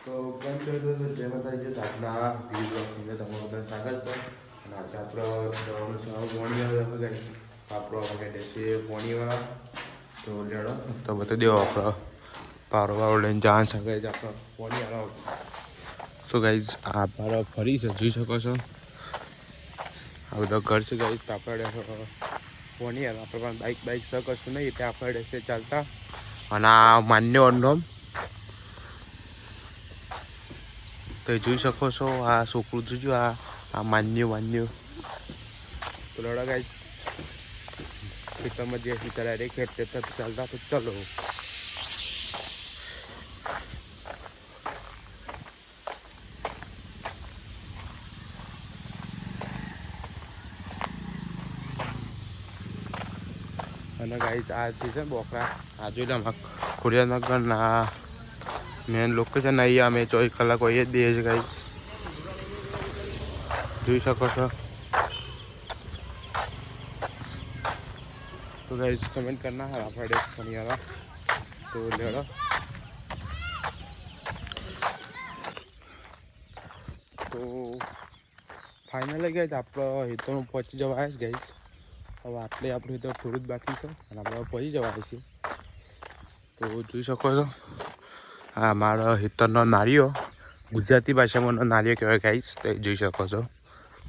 તો કેમ છો તો જય માતાજી. આજના વિડીયો અંદર તમારું બધાનું સ્વાગત છે. અને આજે આપણે જવાનું છે પોણી વાળા ગઈ આપણો વગેરે છે પોણીવાળા. તો લેડો તો બતાવી દેવો આપણો પારો વાળો લઈને જવાનું છે ગઈ આપણે પોણીવાળા. તો ગાઈઝ આ પારો ફરી છે જોઈ શકો છો. આ બધા ઘર છે ગાઈઝ. તો આપણે પોણીવાળા આપણે પણ બાઇક શકશું નહીં એટલે આપણે છે ચાલતા. અને આ માન્ય અનુભવ તો જોઈ શકો છો. આ છોકરું જોજો આ માન્યું તો લડા ગાઈસ ખેતરમાં જે ખેતર રે ખેત ચાલતા તો ચલો. અને ગાઈસ આ જે છે બોકરા આ જોઈ લે ખોડિયારનગરના મેન લોકેશન અહીંયા અમે 24 કલાક હોઈએ જ દઈએ છીએ ગાઈસ. જોઈ શકો છો. तो गाइस कमेंट करना है आप वाला तो लेड़ो. तो फाइनली गए આપણે હેતરમાં પહોંચી જવાય છે ગાઈસ. હવે આટલે આપણે તો થોડું જ બાકી છે અને આપણે પહોંચી જવાય છે. તો જોઈ શકો છો આ મારો હેતરનો નારિયો ગુજરાતી ભાષામાં નારિયો કહેવાય ગાઈસ. તો જોઈ શકો છો.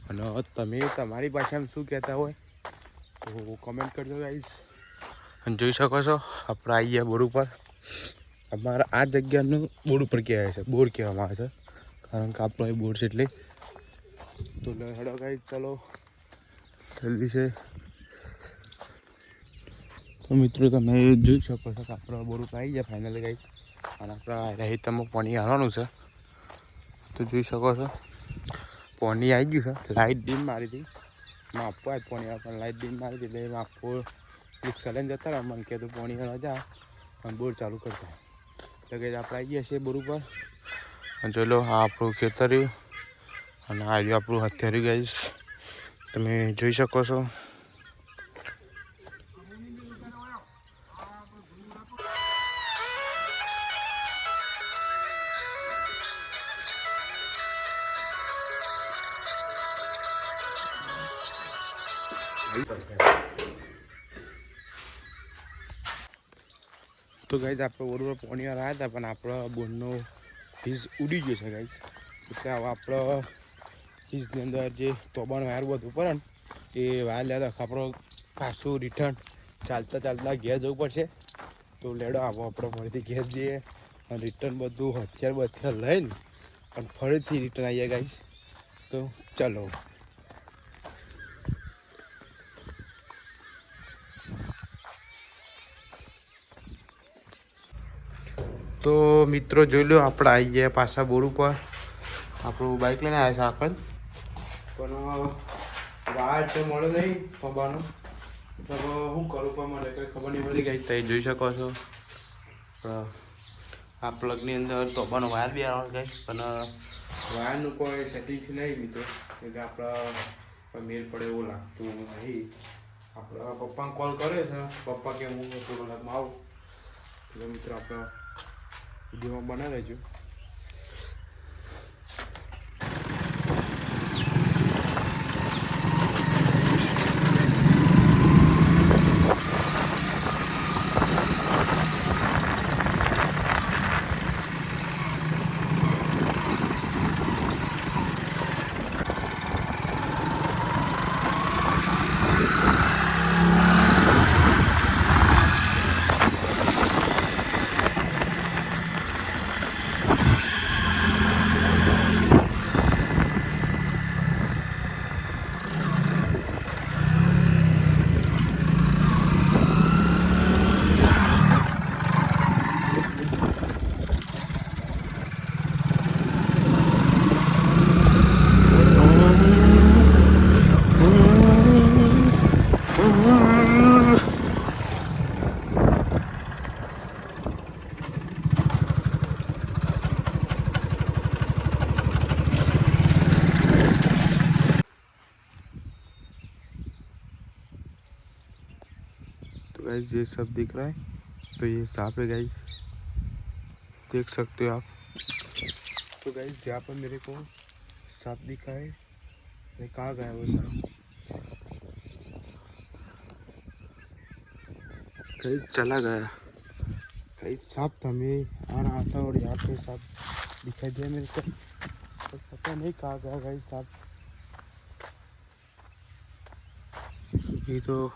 અને તમે તમારી ભાષામાં શું કહેતા હોય તો કમેન્ટ કરજો ગાઈસ. અને જોઈ શકો છો આપણે આવી ગયા બોર ઉપર. અમારા આ જગ્યાનું બોર ઉપર કહેવાય છે બોર કહેવામાં આવે છે કારણ કે આપણો એ બોર છે એટલે. તો હેડો ગાઈસ ચલો જલ્દી છે. તો મિત્રો તમે જોઈ શકો છો કે આપણો બોર ઉપર આવી ગયા ફાઇનલી ગાઈસ. અને આપણા રહીતમાં પાણી આવવાનું છે. તો જોઈ શકો છો પાણી આવી ગયું છે. લાઇટ ડીમ મારી હતી માપો આજ પાણી આવે પણ લાઇટ ડીમ મારી હતી એટલે માપો એક સલેન જતા રહે મને કહેતું પાણી વાળા જા અને બોર ચાલુ કરતા. એટલે કે આપણે આવી ગયા છીએ બોર ઉપર. અને જોઈ લો આ આપણું ખેતર રહ્યું અને આ રહ્યું આપણું હથિયાર ગાઈસ. તમે જોઈ શકો છો. તો ગાઈઝ આપણે બોર ઉપર પાણી આવ્યા હતા પણ આપણો બોરનો ફીઝ ઉડી ગયો છે ગાઈઝ. એટલે હવે આપણો ફીઝની અંદર જે તોબાણ વાયર બધું પડે ને એ વાયર લેતા આપણો પાછું રિટર્ન ચાલતા ઘેર જવું પડશે. તો લેડો આવો આપણે ફરીથી ઘેર જઈએ અને રિટર્ન બધું હથિયાર લઈને અને ફરીથી રિટર્ન આવીએ ગાઈઝ. તો ચલો. તો મિત્રો જોઈ લો આપણે આવી ગયા પાછા બોર ઉપર. આપણું બાઇક લઈને આવ્યા છે આખલ પણ વાયર તો મળે નહીં પબાનું. તો શું કરું પણ મળે કંઈ ખબર નહીં પડી ગઈ. તો જોઈ શકો છો આ પ્લગની અંદર તોબાનો વાયર બી આવવાનો ગાઈસ પણ વાયરનું કોઈ સેટિંગ નહીં મિત્રો. એટલે આપણા મેળ પડે એવું લાગતું નહીં. આપણા પપ્પાને કોલ કર્યો છે. પપ્પા કે હું થોડો કલાકમાં આવું. એટલે મિત્રો આપણે વિડીયોમાં બના રહેજો. गाइस ये सब दिख रहा है तो ये सांप है गाइस. देख सकते हो आप. तो गाइस जहाँ पर मेरे को सांप दिखा है, ये कहाँ गया वो सांप? कहीं चला गया। कहीं सांप था, मैं आ रहा था और यहाँ पे सांप दिखाई दिया मेरे को, तो पता नहीं कहाँ गया गाइस सांप। ये तो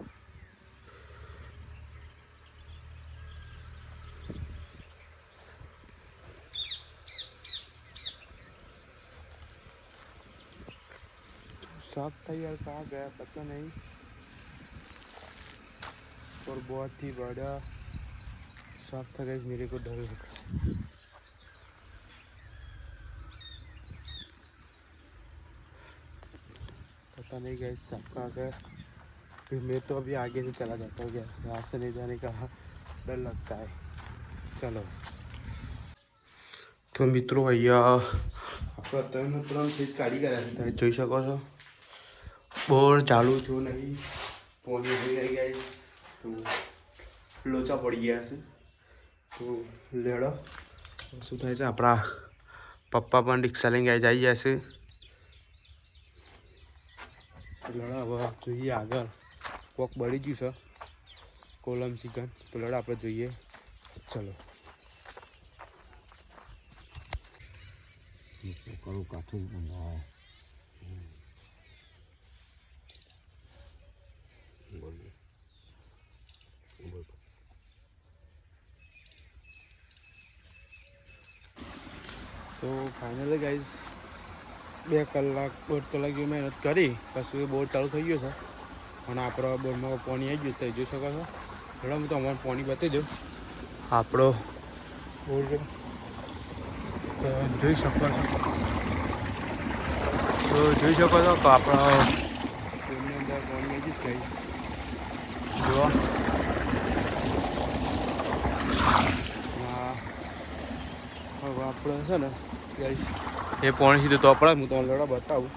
सांप था यार, कहाँ गया पता नहीं। और बहुत ही बड़ा सांप था गाइस, मेरे को डर लगा। पता नहीं गाइस सांप कहाँ गया। फिर मैं तो अभी आगे से चला जाता हूँ, यहाँ से नहीं जाने का डर लगता है। चलो तो मित्रों અહીંયા આપણે ત્રણ ફેજ કાઢી ગયા હતા, જોઈ શકો છો। બોર ચાલુ થયું નહીં, પોણી આવી ગઈ ગાઈસ, તો લોચા પડી ગયા છે। તો લેડો શું થાય છે, આપણા પપ્પા પણ રિક્ષા લઈને જઈ જશે। લેડો હવે જોઈએ આગળ કોક બળી ગયું છે કોલમ ચિકન, તો લેડો આપણે જોઈએ। ચલો કરું કાઠું બનાવે તો ફાઇનલી ગાઈઝ 2 કલાક 1.5 કલાક જેવી મહેનત કરી પછી બોર ચાલુ થઈ ગયો છે અને આપણો બોરમાં પાણી આવી ગયું તો જોઈ શકો છો। ચલો હું તો અમારું પાણી બતાવી દઉં, આપણો બોર તો જોઈ શકો છો। તો જોઈ શકો છો તો આપણા બોરની અંદર પાણી આવી ગયું ગાઈઝ, જુઓ। હવે આપણે છે ને ગાઈસ એ પાણી સીધું તો આપણે હું તમને લડા બતાવું।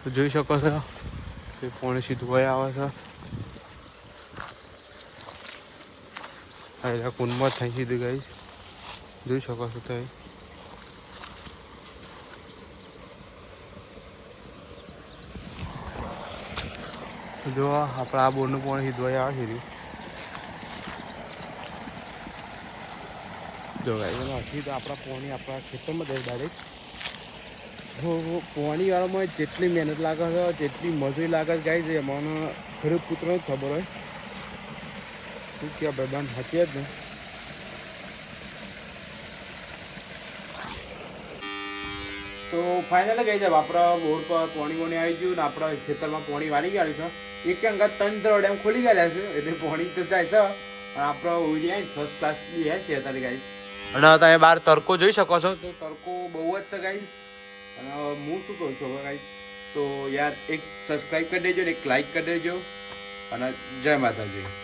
તો જોઈ શકો છો એ પાણી સીધું વહી આવે છે, એટલે કુંડમાં થઈ સીધું ગાઈસ, જોઈ શકો છો તમે। જો આપણા આ બોરનું પાણી સીધું વહી આવે છે, જો ગાઈસ આથી તો આપણા પાણી આપણા ખેતરમાં દે ડાયરેક્ટ। પાણીવાળામાં જેટલી મહેનત લાગે છે, જેટલી મજૂરી લાગે છે ગાઈસ, એ મને ખેડૂત પુત્રને જ ખબર હોય શું કે ભાઈબાન સાચી જ ને। તો ફાઇનલી ગાઈસ આપણા બોર પર પાણી આવી ગયું ને આપણા ખેતરમાં પાણી વાળી ગયું છે। એક અંગત 3 ડેમ ખોલી ગયા છે એટલે પાણી તો જાય છે, અને આપણો ઓરિયા ફર્સ્ટ ક્લાસ બી છે અત્યારે ગાઈસ। અને તમે બહાર તડકો જોઈ શકો છો, તો તડકો બહુ જ છે ગાઈસ। અને હું શું કહું છું હવે ગાઈસ, તો યાર એક સબસ્ક્રાઈબ કરી દેજો ને એક લાઈક કરી દેજો, અને જય માતાજી।